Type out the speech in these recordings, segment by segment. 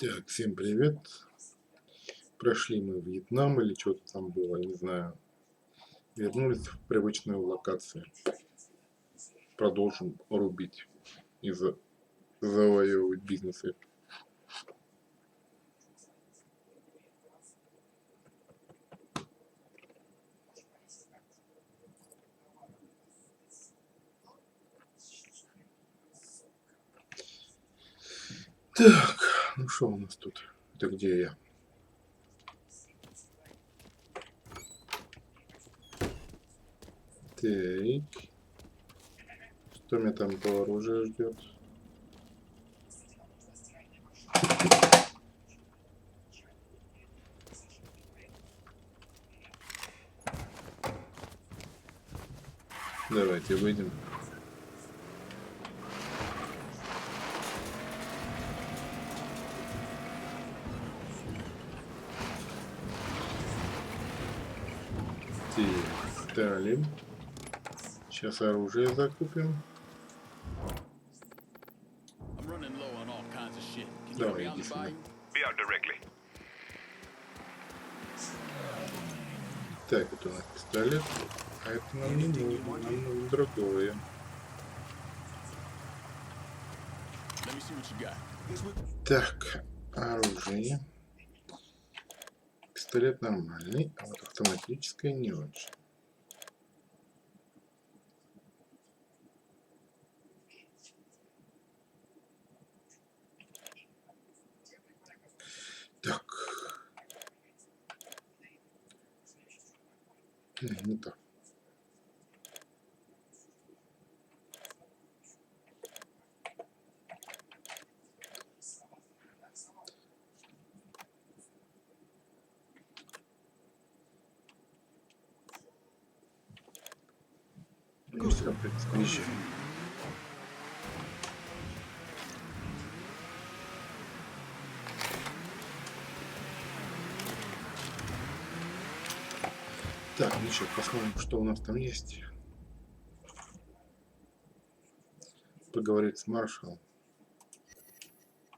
Так, всем привет. Прошли мы Вьетнам или что-то там было, не знаю. Вернулись в привычную локацию. Продолжим рубить и завоевывать бизнесы. Так, ну что у нас тут? Это где я? Так. Что меня там по оружию ждет? Давайте выйдем. Стали. Сейчас оружие закупим. Давай, иди сюда. Так, это у нас пистолет. А это нам не нужно, нам нужно другое. Так, оружие. Пистолет нормальный, а вот автоматическое не очень. Так. Не так. Ну, все, в принципе, ищем. Так, ну что, посмотрим, что у нас там есть. Поговорить с маршалом.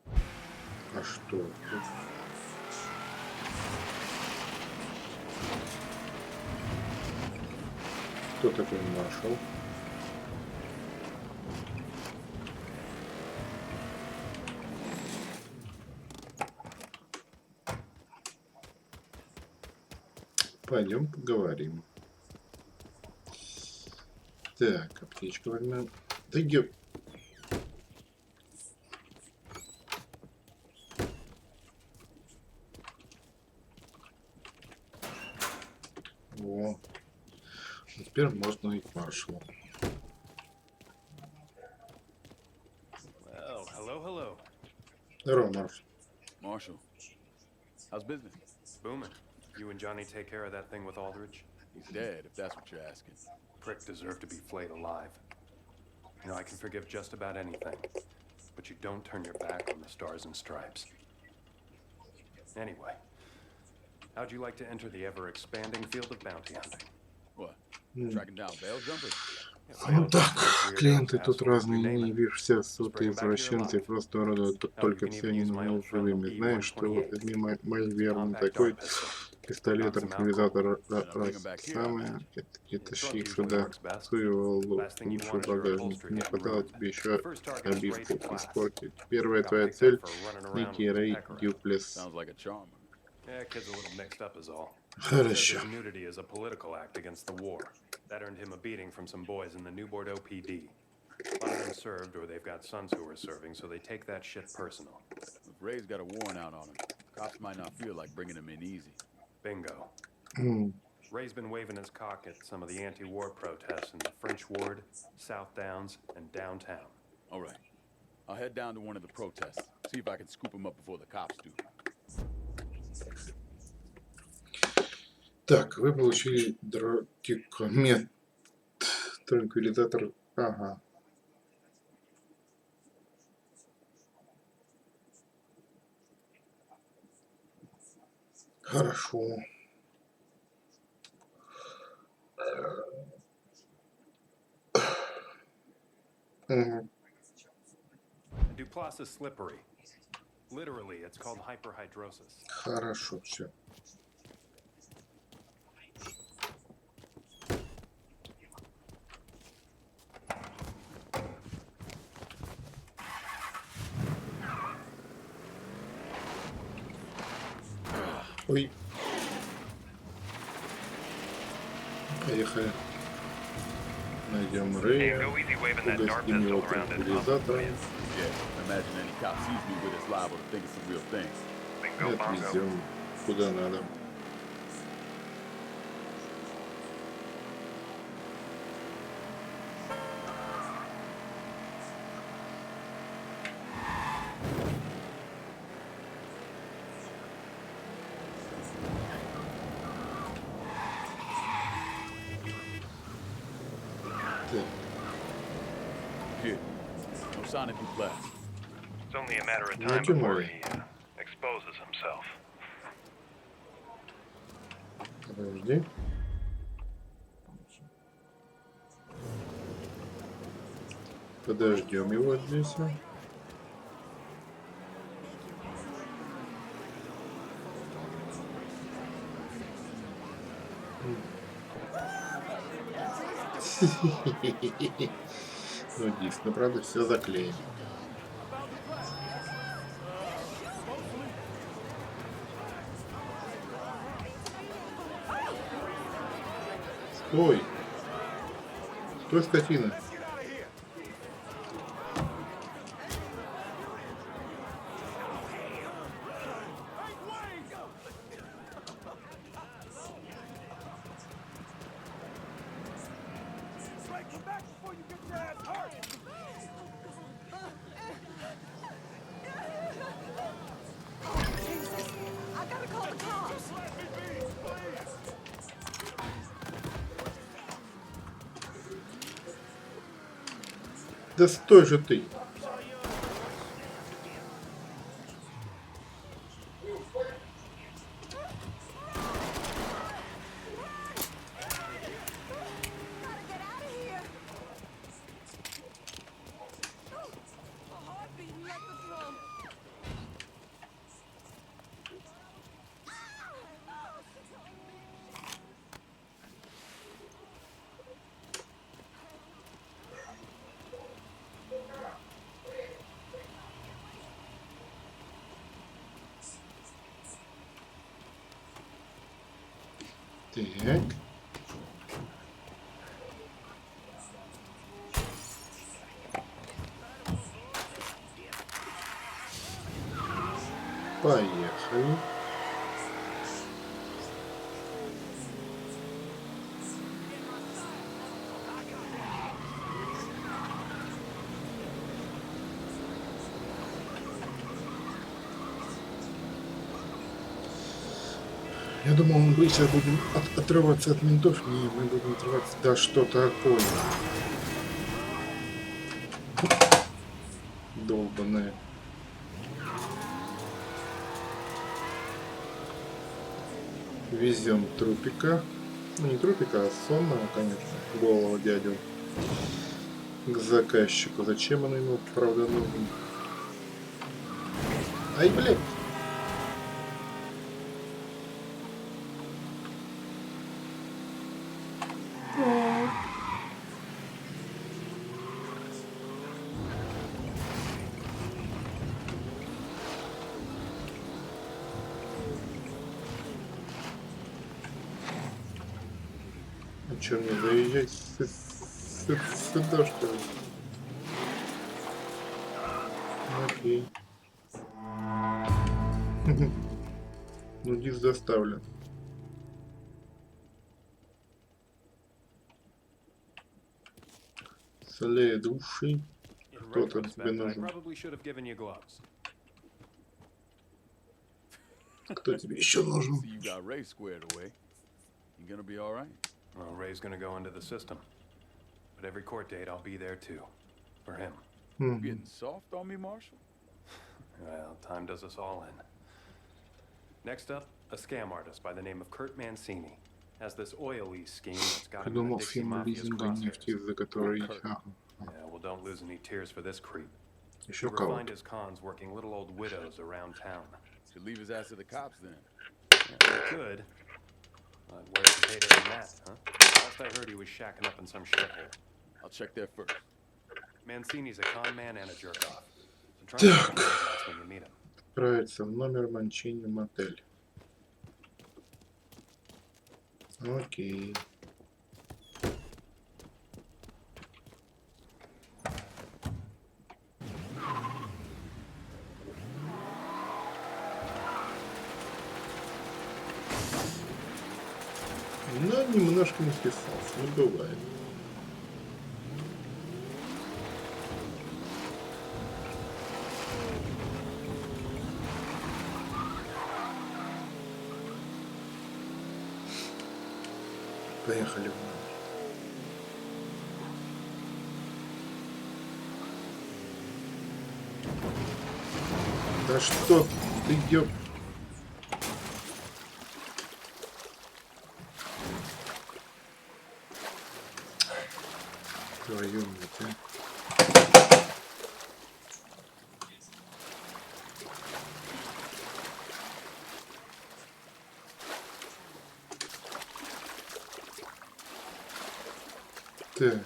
А что? Кто такой маршал? Пойдем поговорим. Так, аптечку возьмем. Да ёп. Во. Теперь можно и к маршалу. Здорово, маршал. Marshal, how's business? Booming. You and Johnny take care of that thing with Aldridge? He's dead, if that's what you're asking. Prick deserved to be flayed alive. You know, I can forgive just about anything, but you don't turn your back on the stars and stripes. Anyway, how'd you like to enter the ever-expanding field of bounty hunting? What? Tracking down bail jumpers? Ну так, клиенты тут разные, не вижу, все сутые извращенцы, просто радуют, тут только все они нужны живыми. Знаешь, что возьми мой верный такой пистолет, транквилизатор, раз самое, и тащи их сюда, суй его лучше в багажник. Не хватало тебе еще обивку испортить. Первая твоя цель — некий Рэй Дюплес. Sounds like a charmer. Yeah, kid's a little mixed up is all. Хорошо. His nudity is a political act against the war. That earned him a beating from some boys in the Newport OPD. A lot of them served, or they've got sons who are serving, so they take that shit personal. If Ray's got a warrant out on him, cops might not feel like bringing him in easy. Bingo. Ray's been waving his cock at some of the anti-war protests in the French Ward, South Downs, and downtown. All right. I'll head down to one of the protests, see if I can scoop him up before the cops do. Так, вы получили дротикомет, транквилизатор, ага. Хорошо. Duplass is slippery. Literally, it's called hyperhidrosis. Хорошо, все. Ой. Поехали. Найдем Рэя, угостим его транквилизатором Yeah, imagine any cop sees me with his liable to think it's some real thing. и отвезем куда надо. Так, Here, no sign of you blast. It's only a matter of time Найдем before Рэя. he exposes himself. Подожди. Подождем его здесь. Ну, действительно, правда, все заклеено. Стой! Стой, скотина! I gotta call the cops. Да стой же ты! Gotta get out of here. My heart beating like a drum. Так. Поехали. Я думал, мы сейчас будем отрываться от ментов. Не, мы будем отрываться. Да что такое? Долбаная. Везем трупика. Ну, не трупика, а сонного, конечно. Голову дядю. К заказчику. Зачем он ему, правда, нужен? Ай, блядь! А чё мне заезжать сюда, что ли? Окей. Ну, диск доставлен. Следующий. In Кто там тебе retrospect, I нужен? probably should have given you gloves. Кто тебе еще нужен? See, you got Ray squared away. You gonna be all right? Well, Ray's gonna go into the system. But every court date, I'll be there too. For him. Мгм. Getting soft on me, Marshall? Well, time does us all in. Next up, a scam artist by the name of Kurt Mancini. Has this oil lease scheme that's got him in Придумал the Dixie схему Mafia's лизинга нефти, crosshairs. из-за которой... Kurt. Ага. Yeah, well, don't lose any tears for this creep. Еще He кого-то. refined his cons working little old widows around town. Should leave his ass to the cops then. Yeah, he could. But where's the payday in that, huh? Last I heard, he was shacking up in some shithole. I'll check there first. Mancini's a con man and a jerk-off. So try and keep his ass when you meet him. Отправиться в номер Манчини мотель. Окей. Но немножко не вписался, не бывает. Поехали в номер. Да что ты, ёп... Твою мать, а. Так.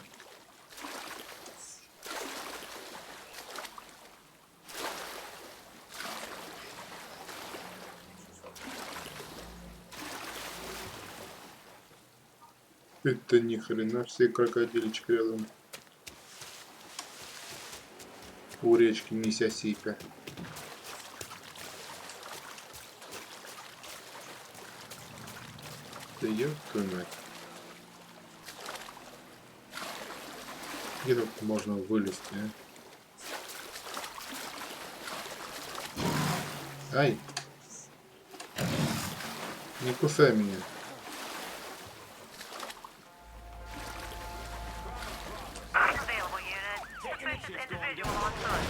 Это ни хрена все крокодильчик рядом. У речки Миссисипи. Да ёб твою мать. Где тут можно вылезти, а? Ай! Не кусай меня. Available unit. Suspicious individual on foot.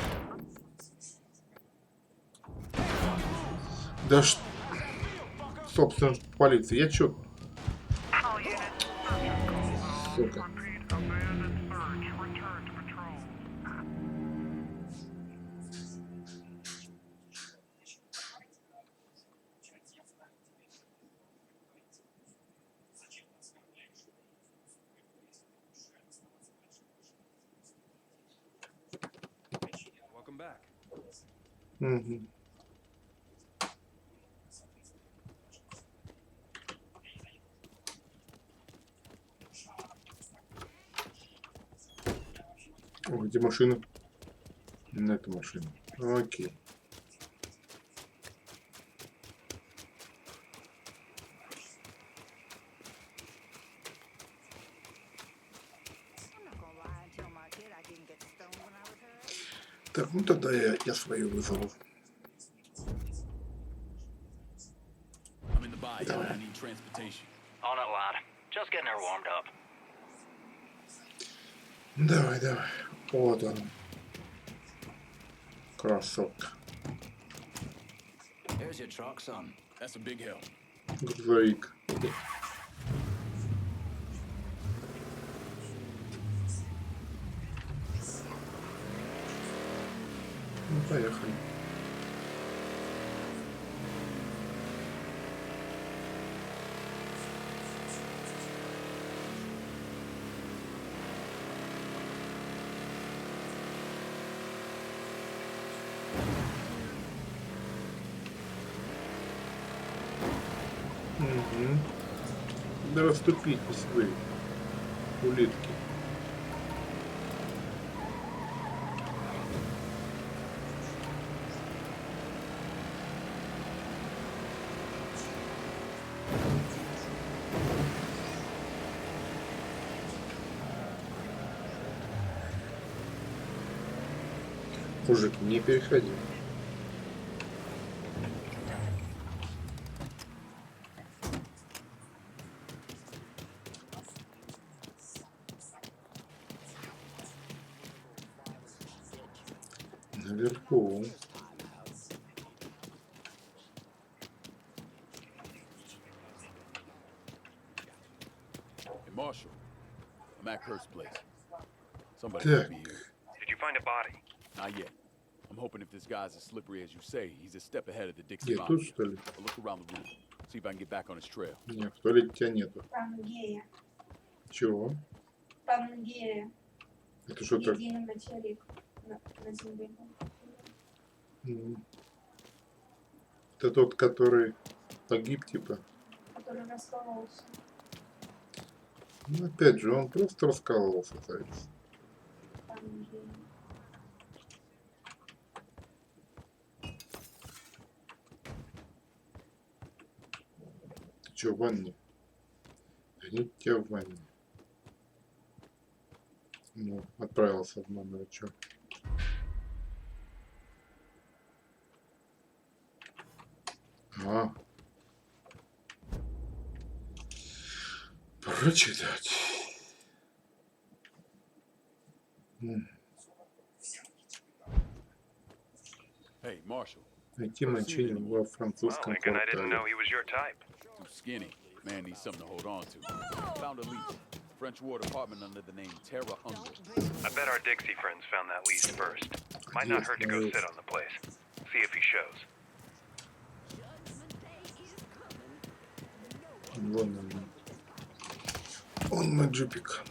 Да что... Собственно, полиция. Я чё? All units. Сука. Abandoned search. Return to patrol. Welcome back. Угу. О, где машина? На эту машину. Окей. I'm not gonna lie and tell my kid I didn't get stoned when I was her age. Так, ну тогда я свою вызову. I'm in the bayou and I need transportation. On it, lad. Just getting her warmed up. Давай, давай. Вот он. Красотка. Here's your truck, son. That's a big help. Грузовик. Ну, поехали. Угу. Да расступитесь вы, улитки. Мужик, не переходи. Наверху. Hey, Marshall. I'm at Kurt's place. Somebody Так. might be here. Did you find a body? Not yet. I'm hoping if this guy's as slippery as you say, he's a step ahead of the Dixie Где, тут Mafia. что ли? I'll look around the room, see if I can get back on his trail. Нет, в туалете тебя нету. Пангея. Чего? Пангея. Это что так? Единый материк на земле. Это тот, который погиб, типа. Который раскололся. Ну, опять же, он просто раскололся, заяц. Пангея. Ты что, в ванне? Да нет тебя в ванне. Ну, отправился в номер, а чё? А. Прочитать. Hey, Marshall. Найти мочение во французском Well, Lincoln, I didn't know квартале. he was your type. Too skinny. Man needs something to hold on to. Found a lease. French Ward apartment under the name Terra Under. I bet our Dixie friends found that lease first. Might not hurt to go sit on the place. See if he shows. Вон он. Он мой джипик.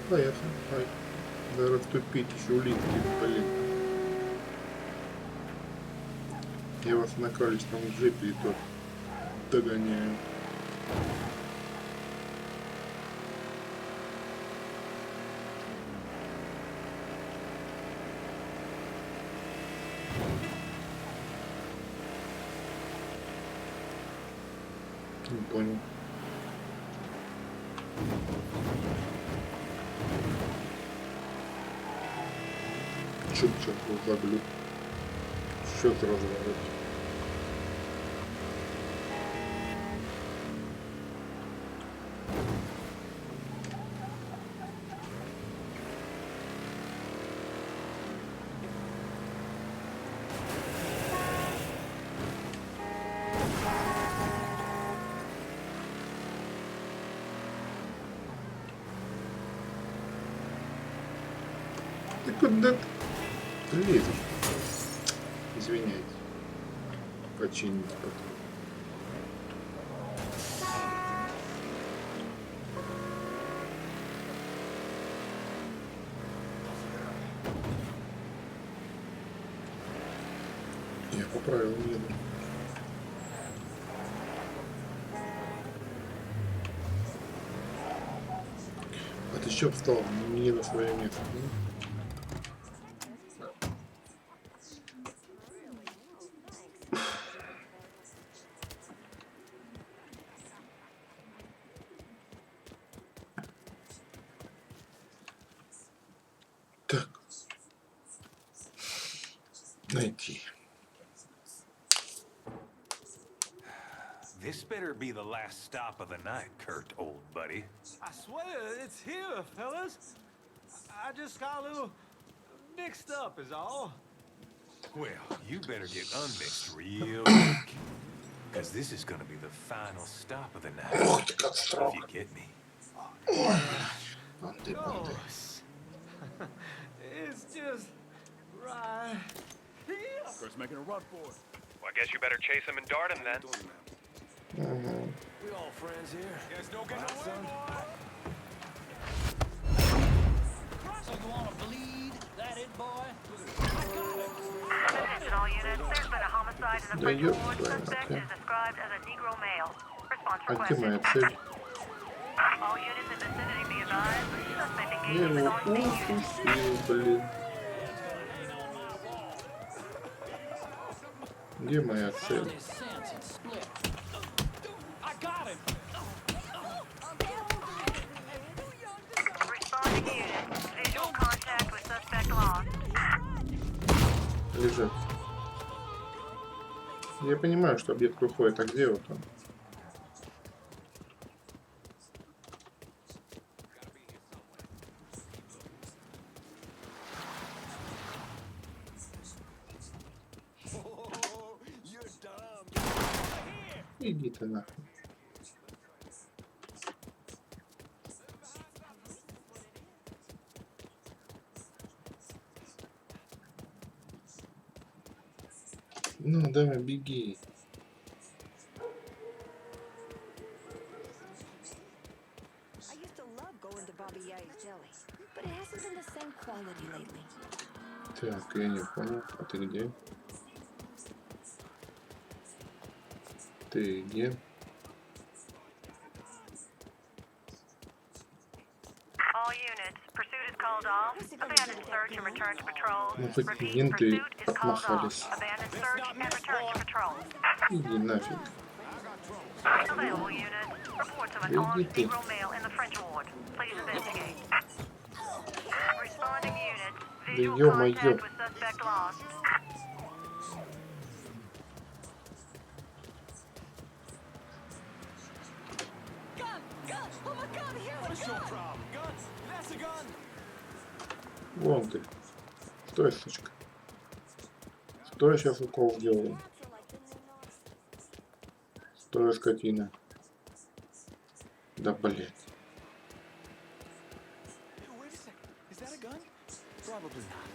Поехали. Ай. Надо тупить еще улитки, блин. Я вас на кроличном джипе и то догоняю. Не понял. Чё сейчас был за глюк? Счет разворот. Ты куда ты лезешь? Извиняюсь. Починить потом. Я поправил еду. А ты чё встал не на свое место? Так. Найти. This better be the last stop of the night, Kurt, old buddy. I swear, it's here, fellas. I just got a little mixed up is all. Well, you better get unmixed real quick. Because this is gonna be the final stop of the night. If you get me. Gross. It's just right here. Kurt's making a run for it. Well, I guess you better chase him and dart him then. We all friends here. Guys, don't get away, boy! So you wanna bleed? That it, boy? Attention all units. There's been a homicide in the Да French Ward. ёпта, Suspect окей. is described as a Negro male. Response А где моя requested. цель? All units in vicinity be advised. Suspect Я engaged with его on-scene units. упустил, блин. Где моя цель? Responding unit. Visual contact with suspect lost. Лежит. Я понимаю, что объект выходит, а где вот он? Иди ты нахуй. Ну, давай, беги. I used to love going to Bobby Yates Deli, but it hasn't been the same quality lately. Так, я не понял. А ты где? Ты где? All units, pursuit is called off. Abandon search and return to patrol. Ну, хоть Repeat, менты pursuit is called off. отмахались. Abandon search and return to patrol. Иди нафиг. Available unit. Reports of an Иди armed ты. Negro male in the French ward. Please investigate. Responding unit. Да Visual ё-моё. contact with suspect lost. What's your problem? Gun? That's a gun. Вон ты. Стой, сучка. Стой, сейчас укол сделаю. Стой, скотина. Да, блядь. Hey, wait a second. Is that a gun? Probably not.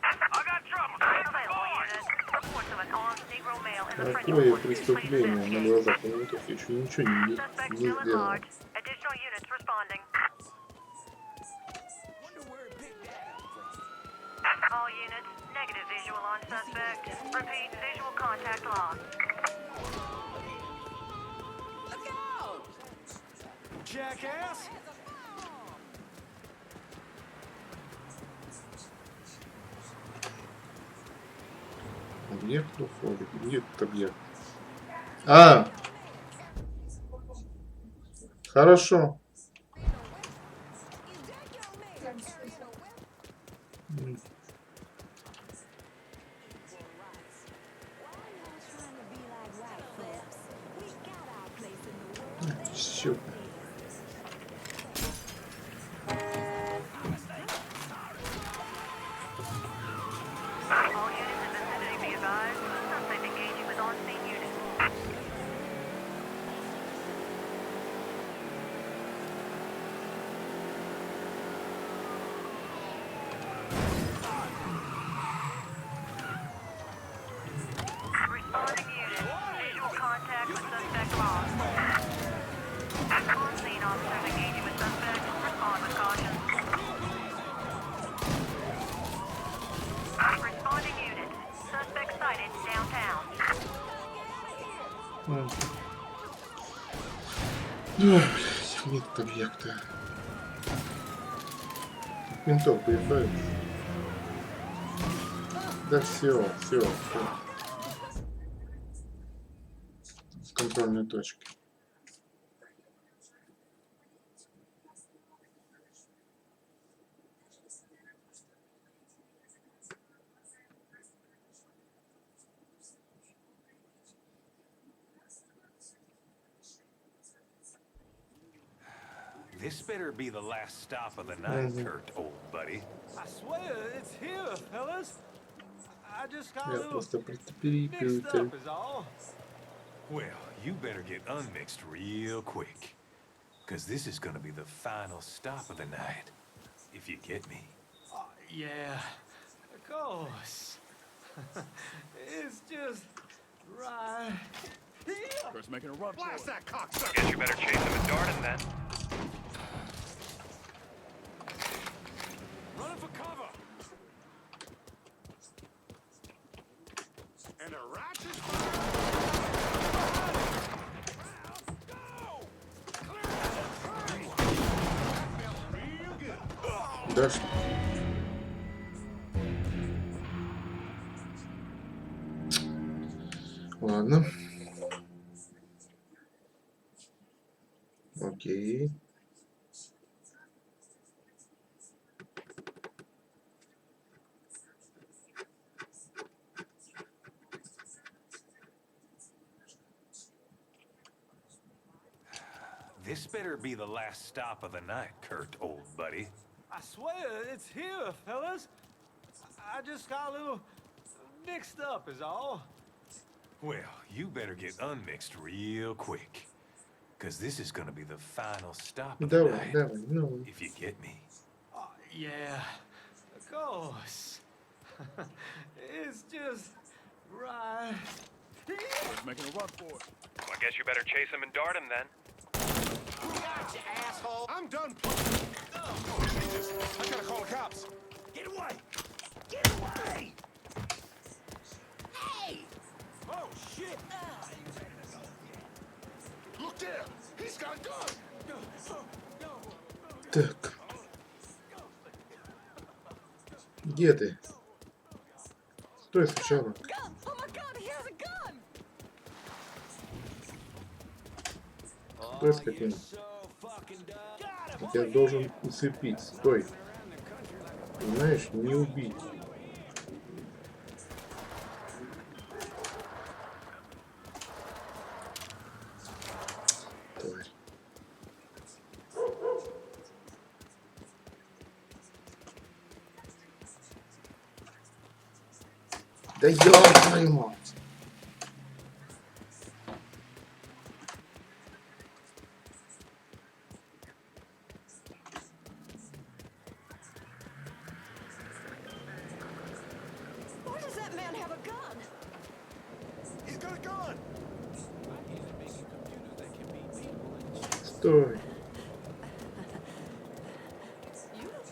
I got trouble. Available unit. Reports of an armed Negro male in the French Такое ward. Please преступление на investigate. глазах у них еще ничего Suspect не still at сделал. large. Additional units responding. Wonder where it picked that up from. All units, negative visual on suspect. Repeat, visual contact lost. Jackass! Объект уходит. Где этот объект? А! Хорошо. Сука. All units in vicinity be advised. Suspect engaging with on-scene units. Responding unit. Visual contact with suspect lost. On-scene officers engaging with suspect. Respond with caution. Responding unit. Suspect sighted downtown. Ой, блядь, нет объекта. Ментов поебает. Да все. С контрольной точки. This better be the last stop of the night, Kurt, old buddy. I swear it's here, fellas. I just got a Я little просто mixed перепутал. up is all. Well, you better get unmixed real quick. Because this is gonna be the final stop of the night. If you get me. Yeah, of course. It's just right here. First making a run for it. that cocksucker! Guess you better chase him with Darden then. Running for cover! And a ratchet Да что? Ладно. Окей. This better be the last stop of the night, Kurt, old buddy. I swear it's here, fellas. I just got a little mixed up is all. Well, you better get unmixed real quick. Because this is going to be the final stop of the Давай, night. давай, ну. If you get me. Yeah, of course. It's just right. He's making a run for it. Well, I guess you better chase him and dart him then. Gotcha, asshole! I'm done. Oh, Jesus. I gotta call the cops. Get away! Get away! Hey! Oh, shit! Look there! He's got a gun! Так. Где ты? Стой сначала. Gun! Oh my god, here's a gun! Стой, скотина. Я тебя должен усыпить. Стой. Знаешь, не убить. Тварь. Да ёб твою мать. Why does that man have a gun? He's got a gun! Стой.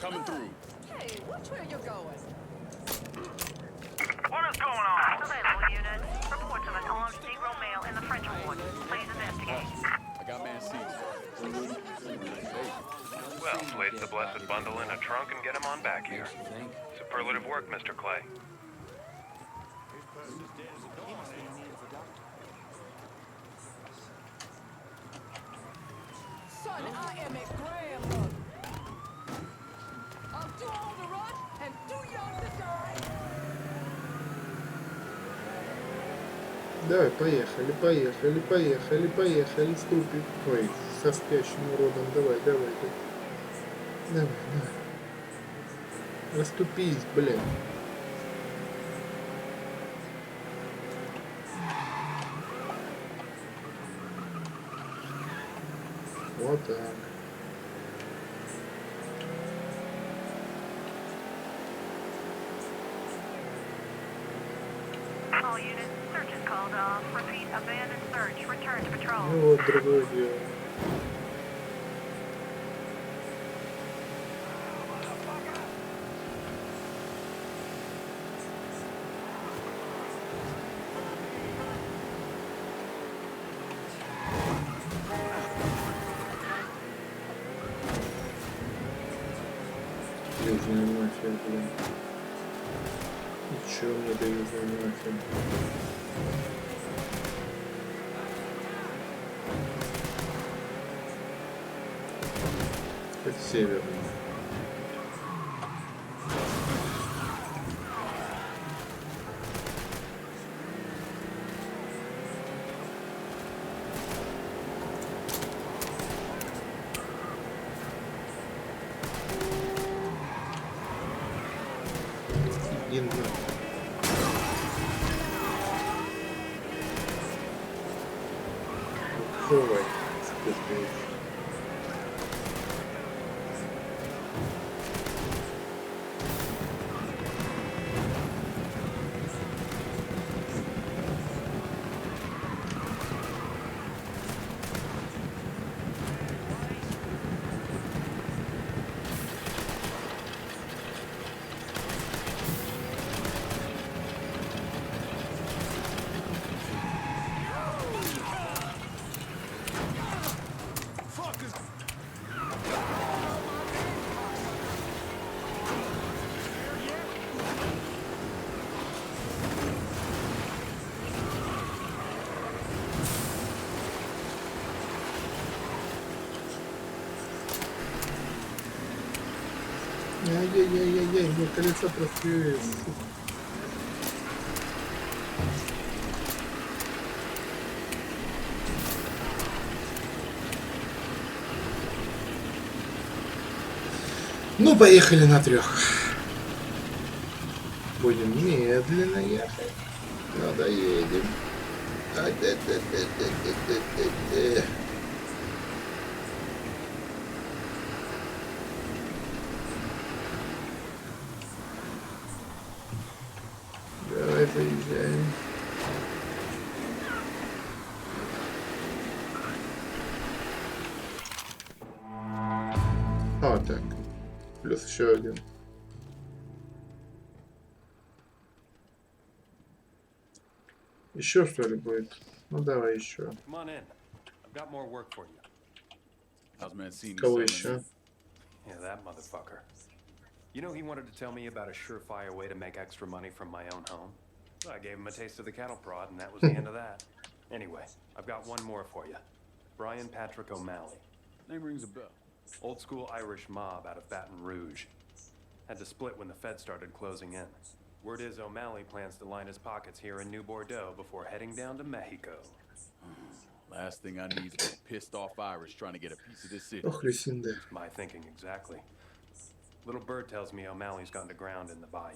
Coming through. Hey, which way are you going? What is going on? Available unit. Reports of an armed Negro male in the French ward. Please investigate. I got man seats. Well, place the blessed bundle in a trunk and get him on back here. Superlative work, Mr. Clay. Son, I am a grandmother. I'll do all the run and do young to die. Давай, поехали, поехали, поехали, поехали, ступик. Ой, со спящим уродом, давай, давай, давай. Давай, давай. Раступись, блядь. Вот так. All units, search is called off. Repeat, abandoned search. Return to patrol. Ну вот другое дело. Южная мафия, блин. И чё мне до южной мафии? Хоть северный. Иди нахуй. Давай, спускайся. Ай-яй-яй-яй-яй, мне колесо прострелилось. Ну, поехали на 3. Будем медленно ехать. Но доедем. Давай заезжаем. А, так. Плюс еще один. Еще что ли будет? Ну давай еще. Come on in. I've got more work for you. How's Mancini Кого selling еще? it? Yeah, that motherfucker. You know, he wanted to tell me about a surefire way to make extra money from my own home. So I gave him a taste of the cattle prod, and that was the end of that. Anyway, I've got one more for you. Brian Patrick O'Malley. Name rings a bell. Old school Irish mob out of Baton Rouge. Had to split when the Fed started closing in. Word is O'Malley plans to line his pockets here in New Bordeaux before heading down to Mexico. Last thing I need is a pissed off Irish trying to get a piece of this city. Ох, Люсинда. My thinking exactly. Little Bird tells me O'Malley's gone to ground in the bayou.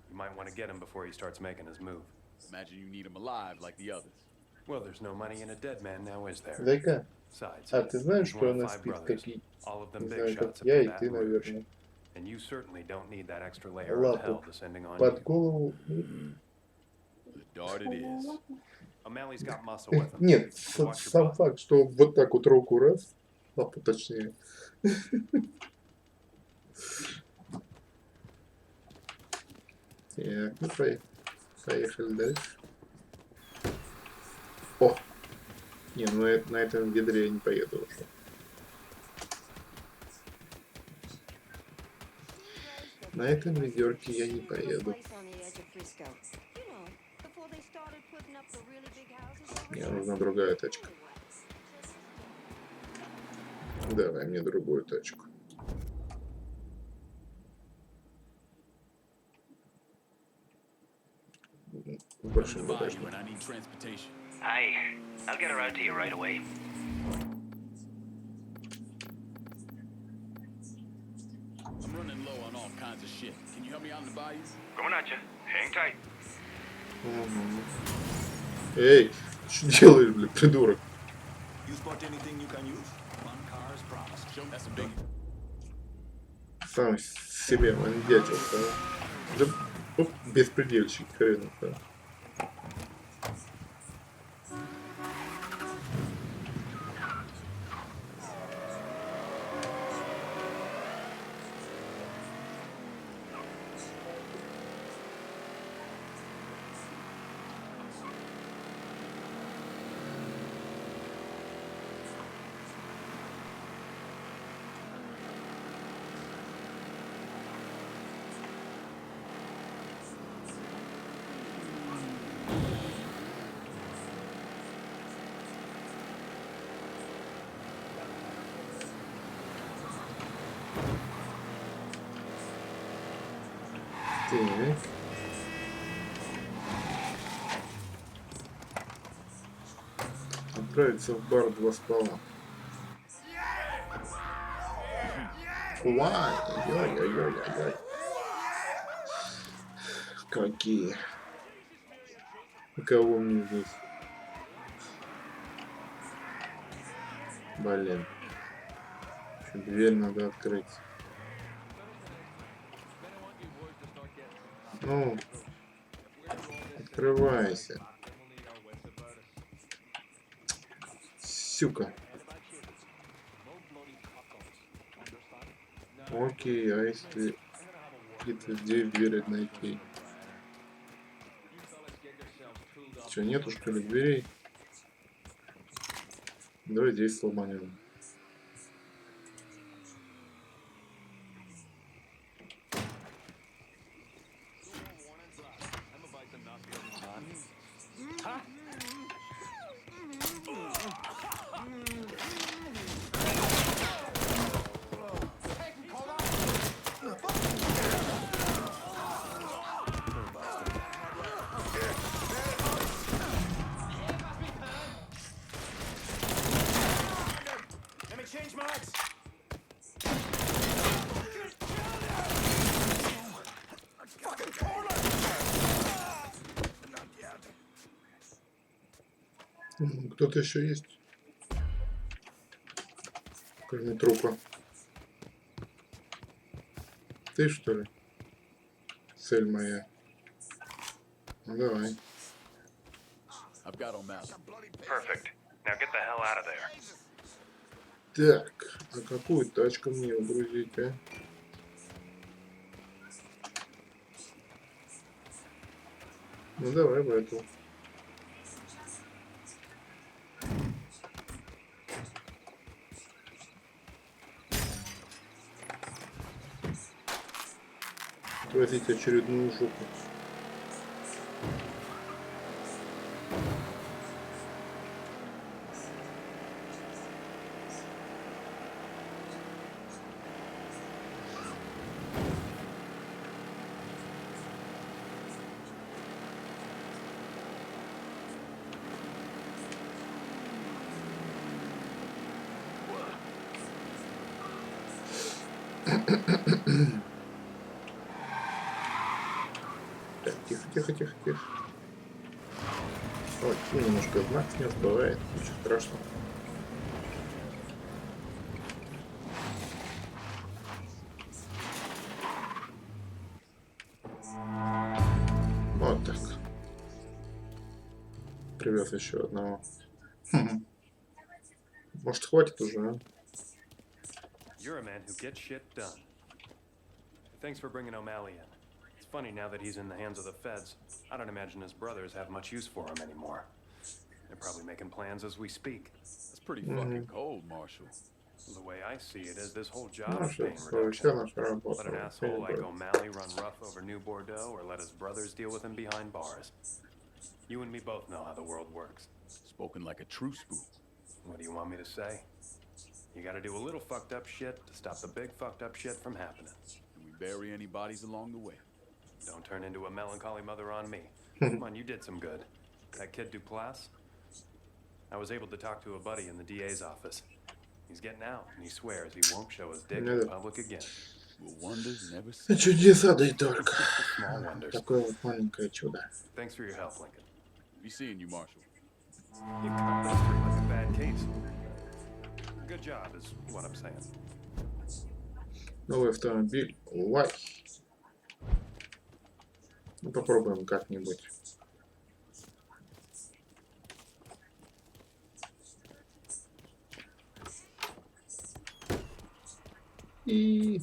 You might want to get him before he starts making his move. Imagine you need him alive like the others. Well, there's no money in a dead man now, is there? Дай-ка. Besides, А ты знаешь, he's что one она of 5 спит, brothers, как и... all of them Не big знаю, shots как up я from и ты, Baton Rouge. наверное. And you certainly don't need that extra layer of Лапу hell descending on под you. голову. The dart it is. O'Malley's got muscle with him. Нет, So watch your сам butt. факт, что вот так вот руку раз, лапу точнее. Так, ну поехали дальше. О! Не, ну на этом ведре я не поеду уже. На этом ведерке я не поеду. Мне нужна другая тачка. Давай мне другую тачку. В большом Buy багажнике. you and I need transportation. Aye, I'll get her out to you right away. I'm running low on all kinds of shit. Can you help me out in the bayou? Coming at you. Hang tight. Мгм. Эй, что делаешь, блин, придурок? You spot anything you can use? One car's promised. Show that's a big. Сам себе мандячился. Да, оп, беспредельщик хренов, да. Так. Отправиться в бар два ствола. Вай, ой-ой-ой-ой-ой. Какие? Кого мне здесь? Блин. Еще дверь надо открыть. Ну, открывайся. Сюка. Окей, а если где-то здесь дверь найти? Что, нету что ли дверей? Давай здесь сломанем. Кто-то еще есть? Кроме трупа. Ты что ли? Цель моя. Ну давай. I've got O'Malley. Perfect. Now get the hell out of there. Так, а какую тачку мне угрузить, а? Ну давай в эту. Возить очередную жопу. Так, тихо, тихо, тихо, тихо. Ой, немножко знак снес, бывает, ничего страшного. Вот так. Привез еще одного. Может, хватит уже, а? You're a man who gets shit done. Thanks for bringing O'Malley in. It's funny now that he's in the hands of the feds. I don't imagine his brothers have much use for him anymore. They're probably making plans as we speak. That's pretty fucking cold, Marshal. The way I see it is this whole job is Наша, paying вся reduction. наша работа. Let an asshole like O'Malley run rough over New Bordeaux, or let his brothers deal with him behind bars. You and me both know how the world works. Spoken like a true spook. What do you want me to say? You gotta do a little fucked up shit to stop the big fucked up shit from happening. Can we bury any bodies along the way? Don't turn into a melancholy mother on me. Come on, you did some good. That kid Duplass? I was able to talk to a buddy in the DA's office. He's getting out, and he swears he won't show his dick in public again. Will wonders never see? Чудеса, да и только. Small wonders. Такое вот маленькое чудо. Thanks for your help, Lincoln. Be seeing you, Marshal. You cut this through like a bad case. Good job, is what I'm saying. Новый автомобиль. Вай. Ну, попробуем как-нибудь. И...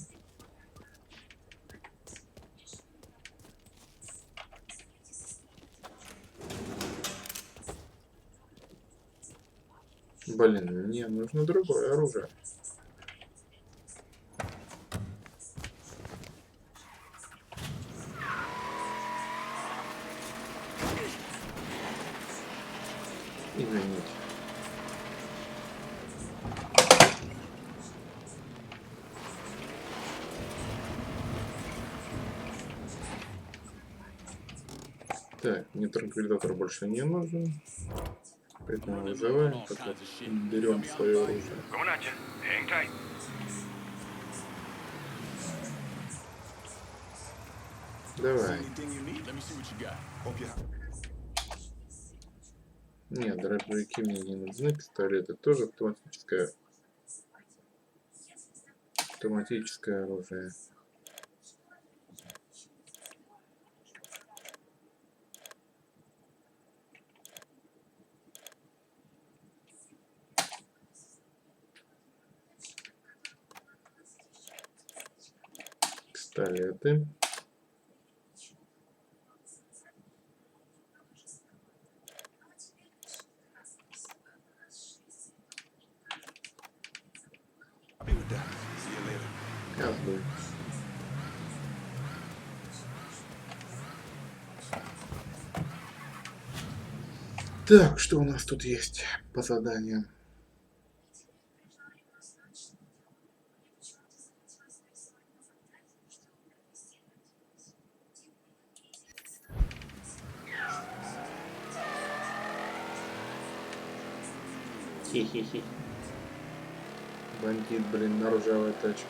Блин, мне нужно другое оружие. Извините. Так, мне транквилизатор больше не нужен. Поэтому вызываем, пока берем свое оружие. Давай. Let me see what you got. Нет, дробовики мне не нужны. Пистолеты тоже автоматическое оружие. Пистолеты. Козлы. Так, что у нас тут есть по заданиям? Хи-хи-хи. Бандит, блин, на ржавой тачке.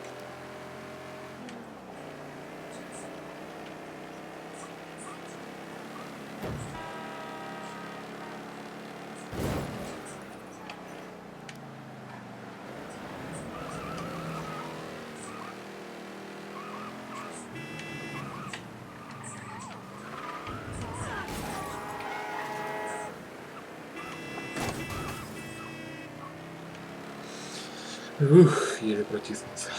Ух, еле протиснулся.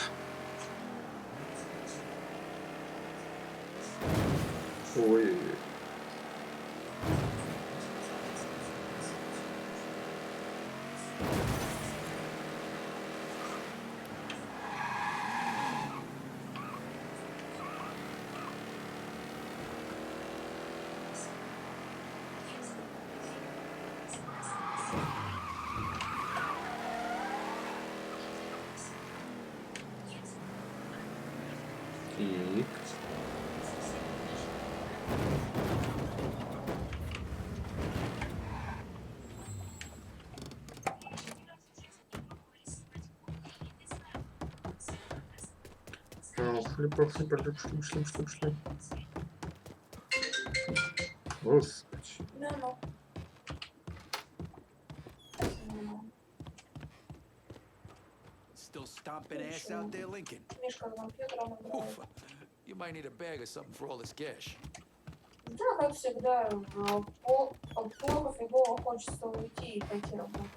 Ой. Так. Пошли. Господи. Ну-ну. Ну-ну. Still stomping ass out there, Lincoln. Мишка с компьютером играет. Oof. You might need a bag or something for all this cash. Да, как всегда, плохо фигово хочется уйти и пойти работать.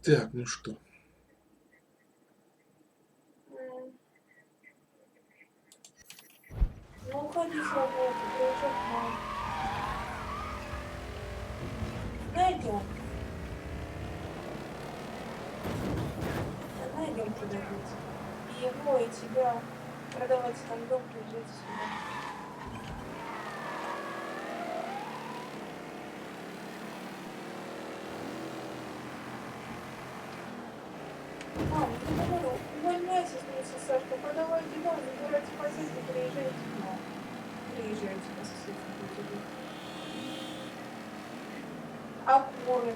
Так, ну что? Ну, уходи с работы, приезжай к маме. Найдем. Найдем куда быть. И его, и тебя. Продавать там дом, приезжать сюда. Мам, я говорю, увольняйся с Сашкой, продавайте дом, забирайте позиции, приезжайте к нам. Приезжайте по соседству тебе. А куры?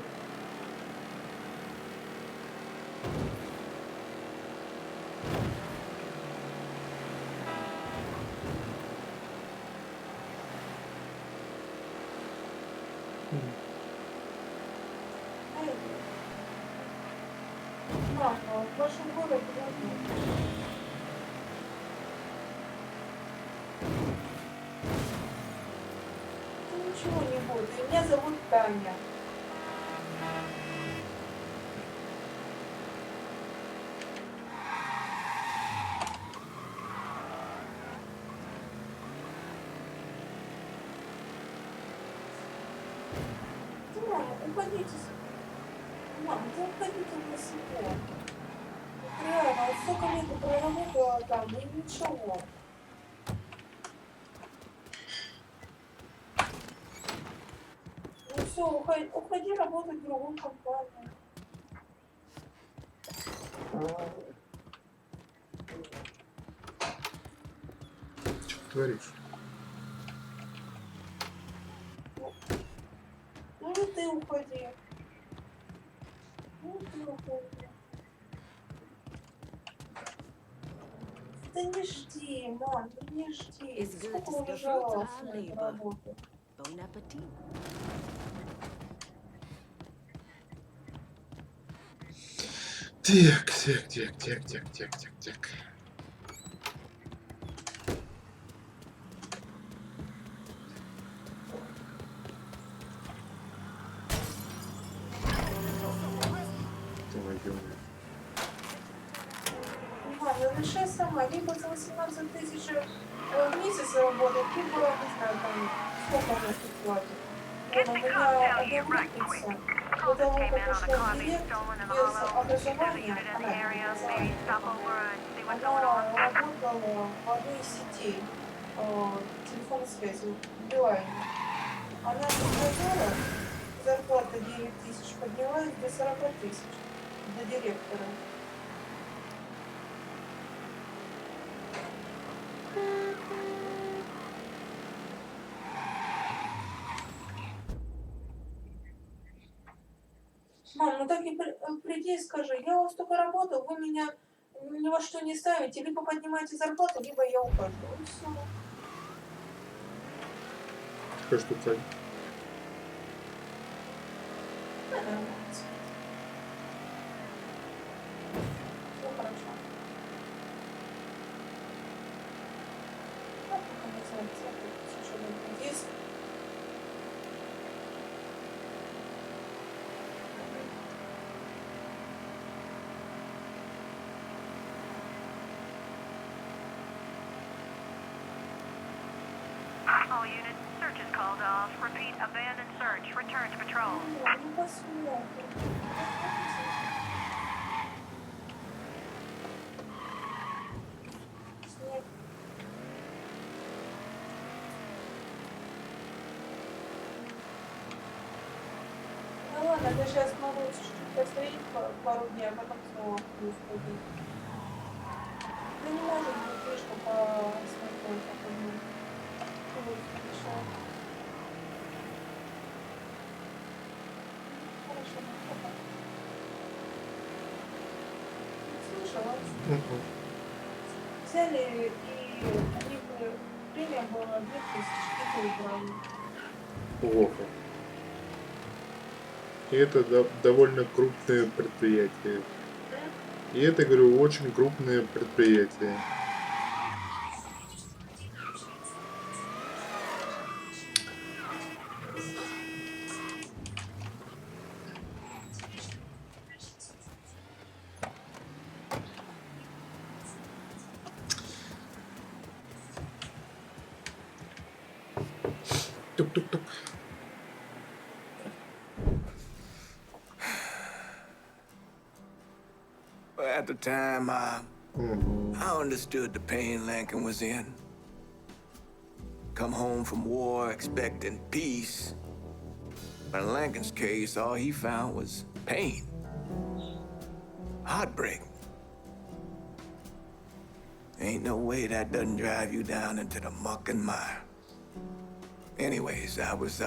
Мама, в вашем городе нет. Ну, ничего не будет. Меня зовут Таня. Мама, уходите. Мам, да уходите на себя. Реально, вот столько лет я проработала там, и ничего. Ну все, уходи работать в другую компанию. Что ты творишь? Ну и ты уходи. Ну ты уходи. Да не жди, мам, ну не жди. It's good Сколько to уже see fruits of жаловалась our на эту labor. работу. Bon appetit. Так. Твою. Мам, ну решай сама, либо за 18 тысяч в месяц работать, либо, не знаю, там, сколько она тут платит. Вон, у меня одногруппница, до того, как ушла в директ, без образования, она не образования, она работала в одной из сетей телефонной связи, в Билайне. Она работала, зарплата 9 тысяч поднялась до 40 тысяч, до директора. Мам, ну так и приди и скажи, я у вас только работал, вы меня ни во что не ставите, либо поднимаете зарплату, либо я ухожу. И все. Скажи, что цель? Все хорошо. Ну, пока не Здесь All units, search is called off. Repeat, abandoned search. Return to patrol. не посмотрим. Снег. Ну ладно, я сейчас могу чуть-чуть постоять пару дней, а потом снова плюс пойду. Да не может быть слишком посмотреть, как одну. Хорошо, слышала. Взяли и у них премия была 2000 и убрали. Плохо. И это довольно крупное предприятие. И это, говорю, очень крупное предприятие. Тук-тук-тук. At the time, I understood the pain Lincoln was in. Come home from war expecting peace. But in Lincoln's case, all he found was pain. Heartbreak. Ain't no way that doesn't drive you down into the muck and mire. Anyways, I was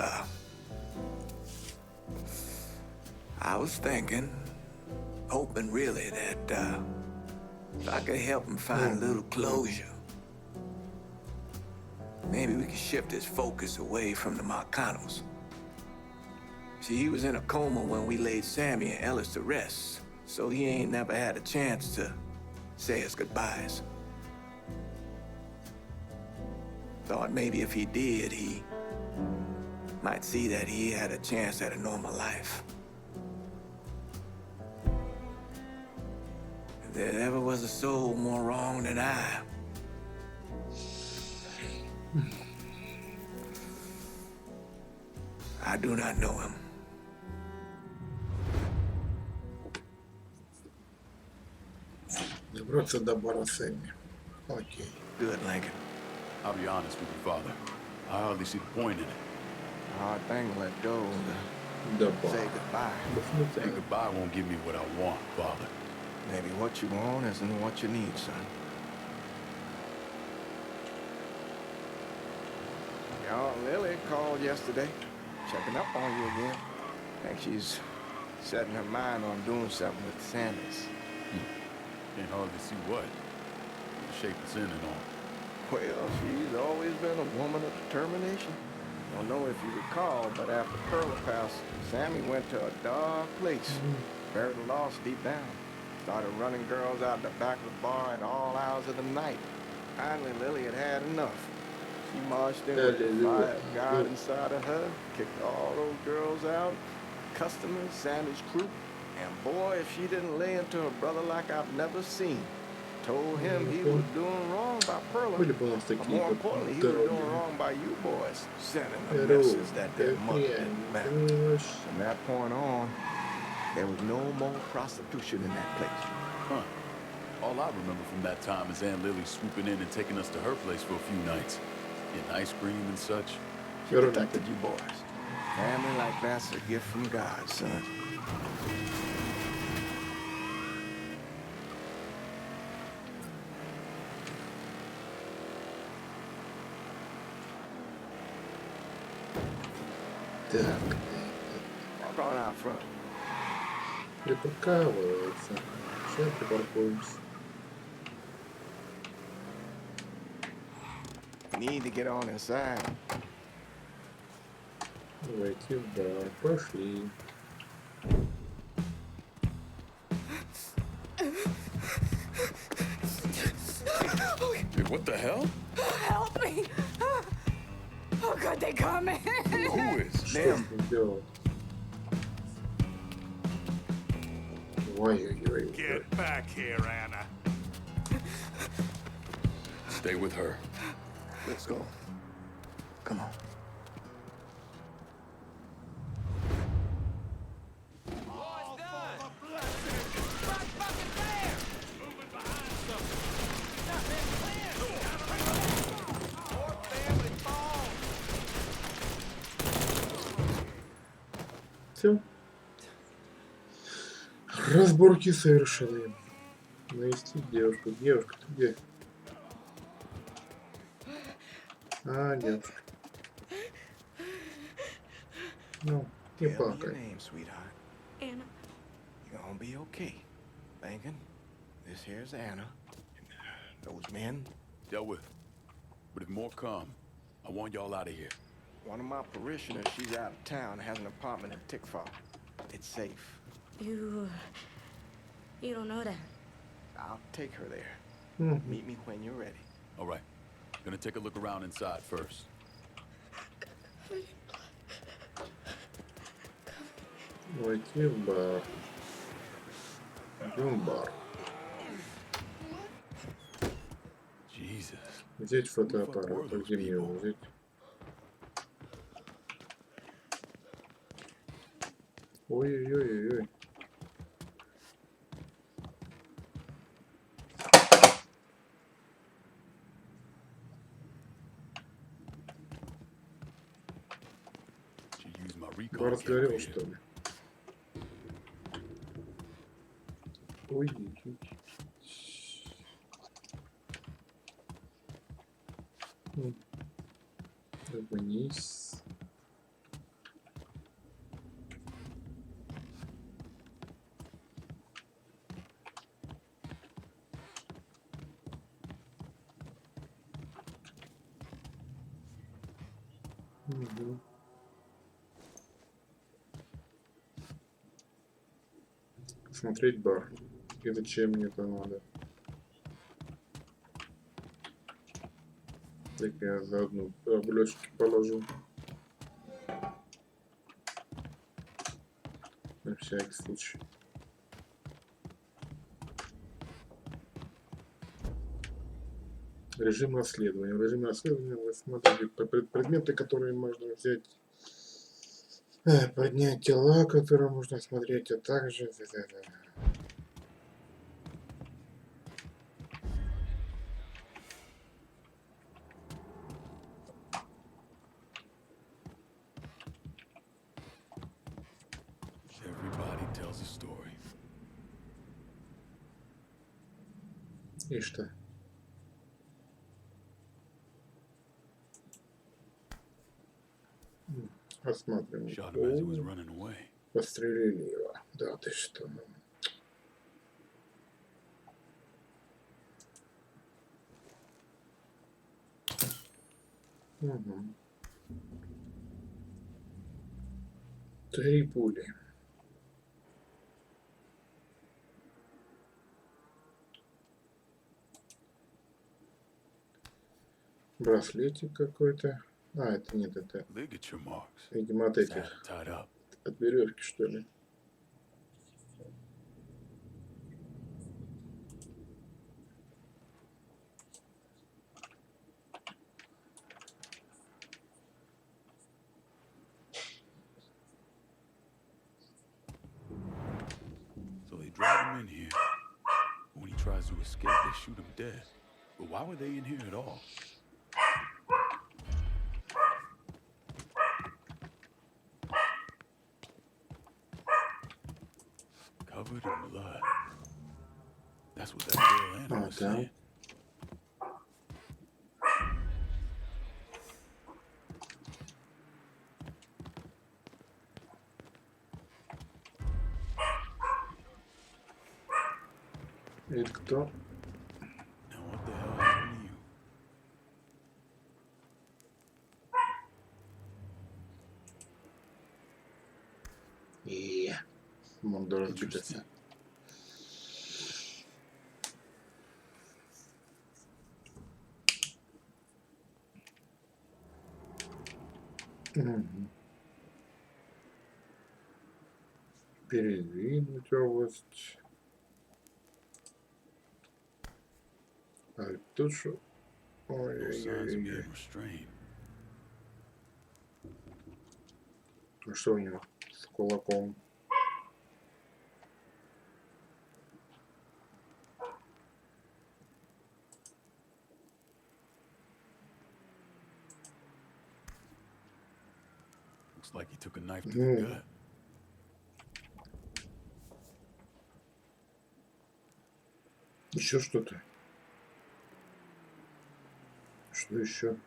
thinking, hoping really that if I could help him find a little closure, maybe we could shift his focus away from the Marcanos. See, he was in a coma when we laid Sammy and Ellis to rest, so he ain't never had a chance to say his goodbyes. Thought maybe if he did, he might see that he had a chance at a normal life. If there ever was a soul more wrong than I do not know him. Добраться до бара Сэмми. Окей. Good, Lincoln. I'll be honest with you, Father. I hardly see the point in it. Hard thing to let go. До Say бара. goodbye. Saying goodbye won't give me what I want, Father. Maybe what you want isn't what you need, son. Your Aunt Lily called yesterday, checking up on you again. Think she's setting her mind on doing something with the Sanders. Can't hardly see what. The shape it's in and all. Well, she's always been a woman of determination. Don't know if you recall, but after Pearl passed, Sammy went to a dark place, buried the lost deep down. Started running girls out the back of the bar at all hours of the night. Finally, Lily had had enough. She marched in with the fire of God inside of her, kicked all those girls out, customers, Sammy's crew. And boy, if she didn't lay into her brother like I've never seen. Told him he was doing wrong by Pearl. But more importantly, he was doing wrong by you boys, sending the message that their mother didn't matter. From that point on, there was no more prostitution in that place. Huh. All I remember from that time is Aunt Lily swooping in and taking us to her place for a few nights. Getting ice cream and such. She protected you boys. Family like that's a gift from God, son. Так. Walk on out front. Припарковывается. Сейчас припаркуемся. Need to get on inside. Войти в бар. Пошли. Hey, what the hell? Help me! Oh, God, they coming. Who is? Что с ним делать? Ой-ой-ой. Get back here, Anna. Stay with her. Let's go. Come on. Все. Разборки совершены. Навестить девушку. Девушка, ты где? А, девушка. Ну, не Tell me your плакай. name, sweetheart. Anna. You're gonna be okay. Lincoln, this here's Anna. Those men, Dealt with. But if more come, I want y'all out of here. one of my parishioners, she's out of town, has an apartment in Tickfall. It's safe. You don't know that. I'll take her there. Мгм. Meet me when you're ready. All right. Gonna take a look around inside first. Войти в бар. Идем в бар. Jesus. Взять фотоаппарат. Где мне его взять? Ой-ой-ой-ой. Should use my recon Бар сгорел, camera что here. ли? Ой. Вниз. Угу. Смотреть бар. И зачем мне это надо? Так я заодно облёчки положу. На всякий случай. Режим расследования. В режиме расследования вы смотрите предметы, которые можно взять. Поднять тела, которые можно смотреть, а также... Everybody tells a story. И что? Осматриваем. Shot him as he was running away. Пострелили его. Да ты что? Угу. 3 пули. Браслетик какой-то. А, это нет, это, Ligature marks. видимо, от Had этих, it tied up. от веревки, что ли. So they drag him in here. When he tries to escape, they shoot him dead. But why were they in here at all? Covered in blood. That's what that girl Anna was Okay. saying. Это кто? Now what the hell happened to you? Мондо разбитый. Мгм. Передвинуть область. А тут что? No signs of Ой-ой-ой. being restrained. А что у него с кулаком? Looks like he took a knife to the Ну, gut. еще что-то. Что еще?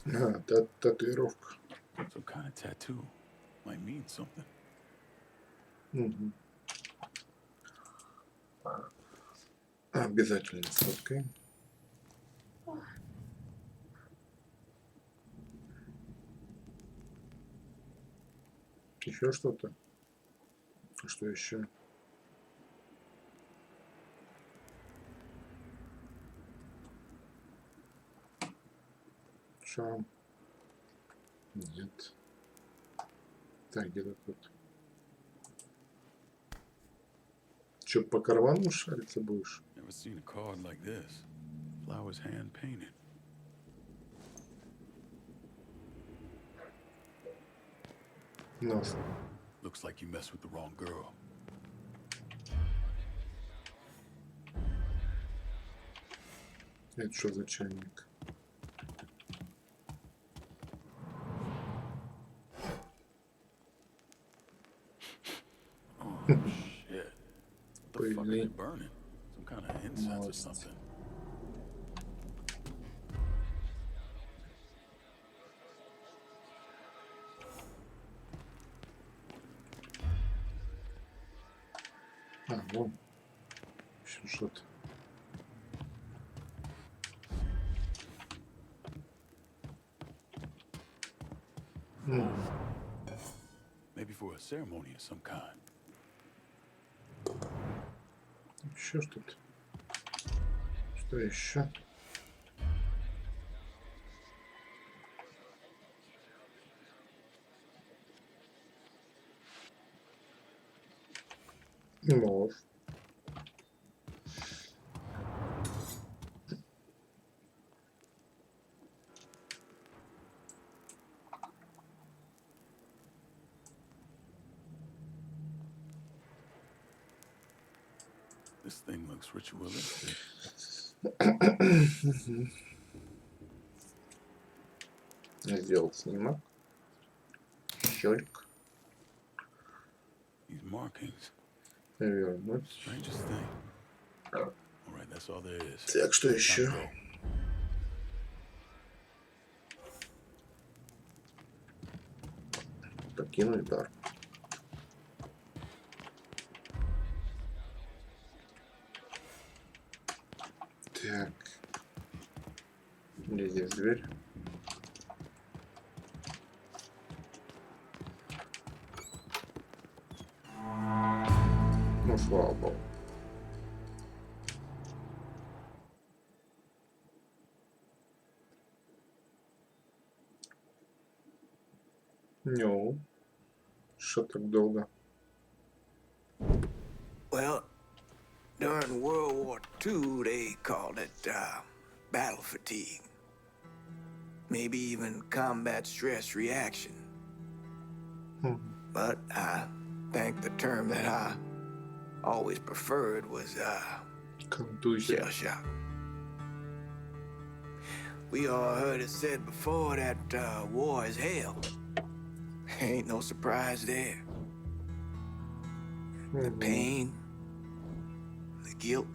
А, татуировка. Some kind of tattoo. Might mean something. Мгм. Обязательно сфоткаем. Еще что-то? Что еще? Шам. Нет. Так, где-то тут. Че, по карману шариться будешь? Never seen a card like this. Flowers hand painted. Нас. Looks like you messed with the wrong girl. Это что за чайник? Oh, shit. What the fuck are they Пыльный. burning? Some kind of incense or Молодец. something. А, вон. Еще что-то. Maybe for a ceremony of some kind. Еще что-то. Что еще? Нож. This thing looks ritualistic. Я сделал снимок. Щелк. These markings. Вернуть. Strangest thing. Alright, that's all there is. Так, что еще? Time to go. Покинуть бар. Так. Где здесь дверь? Ну, слава богу. Ну, что так долго? Well, during World War II, they called it battle fatigue. Maybe even combat stress reaction. But I think the term that I always preferred was Контузия. shell shock. We all heard it said before that war is hell. Ain't no surprise there. The pain, the guilt,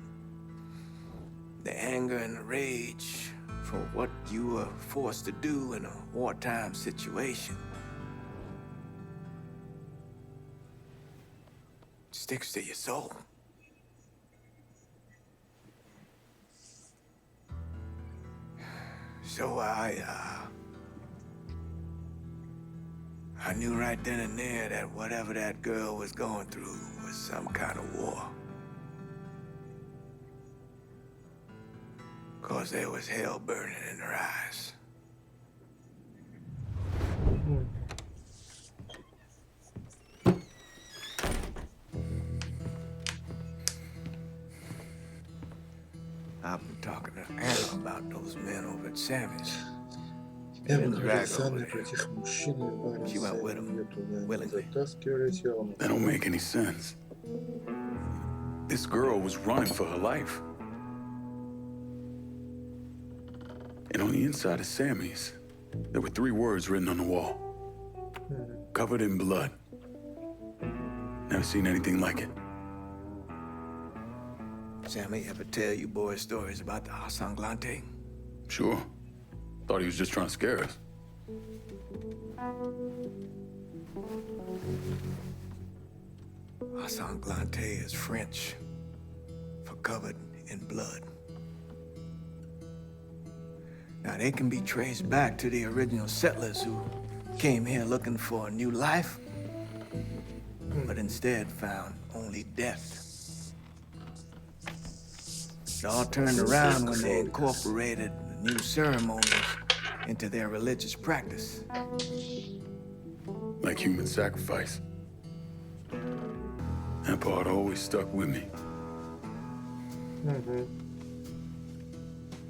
the anger and the rage for what you were forced to do in a wartime situation sticks to your soul. So I knew right then and there that whatever that girl was going through was some kind of war. 'Cause there was hell burning in her eyes. I've been talking to Anna about those men over at Sammy's. Я говорил с Анной про этих мужчин и бары She went with Сэмми him, ее туда willingly. затаскивали телом. That don't make any sense. This girl was running for her life. And on the inside of Sammy's, there were 3 words written on the wall. Covered in blood. Never seen anything like it. Sammy ever tell you boys stories about the Asanglante? Sure. Thought he was just trying to scare us. Asanglante is French for covered in blood. Now, they can be traced back to the original settlers who came here looking for a new life, but instead found only death. It all turned around when they incorporated the new ceremonies into their religious practice. Like human sacrifice. That part always stuck with me.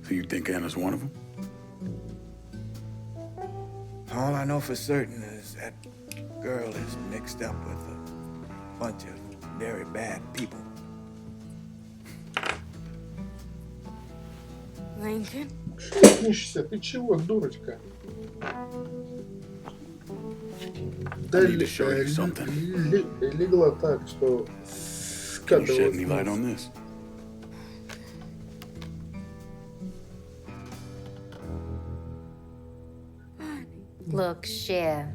So you think Anna's one of them? All I know for certain is that girl is mixed up with a bunch of very bad people. Lincoln? Шевелишься, ты чего, дурочка? Да I need to show you something. легла так, что Can you shed any скатывалась light вниз. on this? Look, Cher.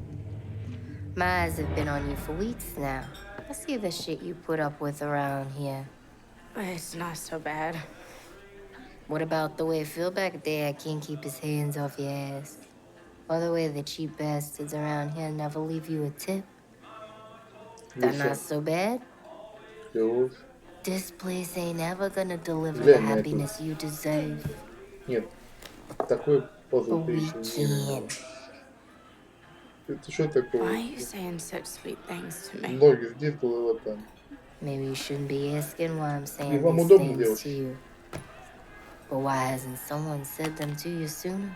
My eyes have been on you for weeks now. I see the shit you put up with around here. It's not so bad. What about the way Phil back there can't keep his hands off your ass? Or the way the cheap bastards around here never leave you a tip? That Лучше not so bad? всего. This place ain't ever gonna deliver the Глянь на эту. happiness you deserve. Нет, такой позу But ты we еще не видел. can. Это что Why are такое? you saying such sweet things to me? Ноги здесь, голова там. Maybe you shouldn't be asking why I'm И saying вам these удобно things делать? to you. But why hasn't someone said them to you sooner?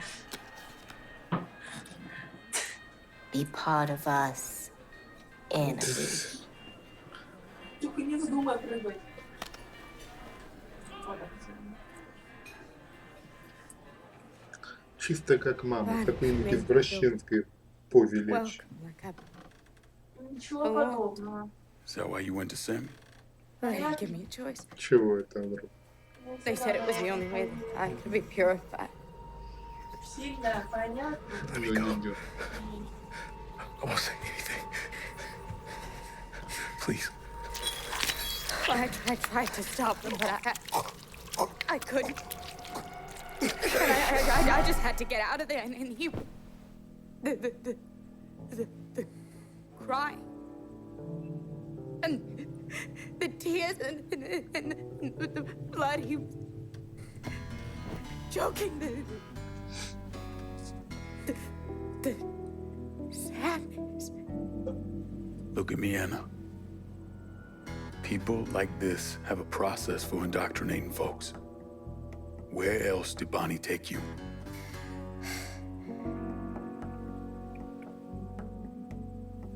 Be part of us, Anna. Только не вздумай прыгать. Чисто как мама, Ладно, какой-нибудь блин, извращенской повелечь. Welcome, like I... Ничего подобного. Is that why you went to Sammy? Well, they didn't give me a choice. Чего это вдруг? They said it was the only way that I could be purified. Сильно, понятно. Let me Уже go. не идет. I won't say anything. Please. I tried to stop them, but I couldn't. And I just had to get out of there, and he... The crying. And the tears and the blood, he was choking the sadness. Look at me, Anna. People like this have a process for indoctrinating folks. Where else did Bonnie take you?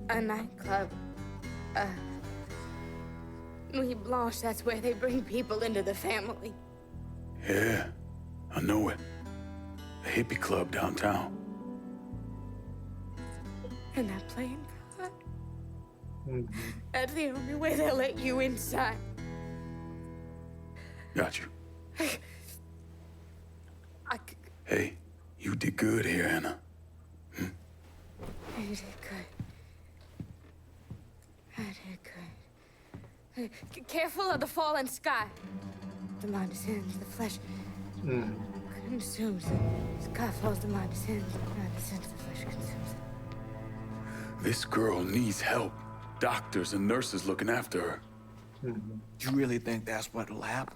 A nightclub. Nuit Blanche, that's where they bring people into the family. Yeah, I know it. A hippie club downtown. And that playing card. That's the only way they'll let you inside. Got you. I Hey, you did good here, Anna. did good. I did good. Careful of the fallen sky. The mind is in the flesh. consumes it. Sky falls to my descent. My descent the flesh consumes it. This girl needs help. Doctors and nurses looking after her. You really think that's what'll happen?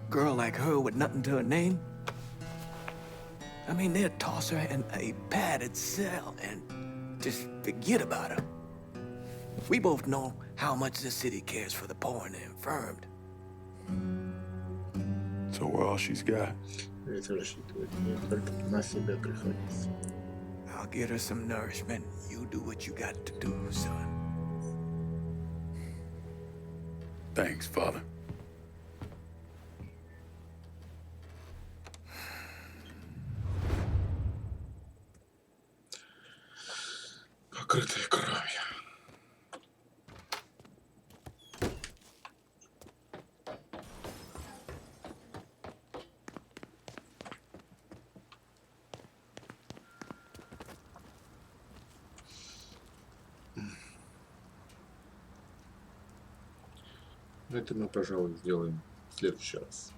Girl like her with nothing to her name? I mean, they'll toss her in a padded cell and just forget about her. We both know how much this city cares for the poor and the infirmed. So we're all she's got. Ведь рассчитывать не только на себя приходится. I'll get her some nourishment. You do what you got to do, son. Thanks, Father. Покрытые кровью. Это мы, пожалуй, сделаем в следующий раз.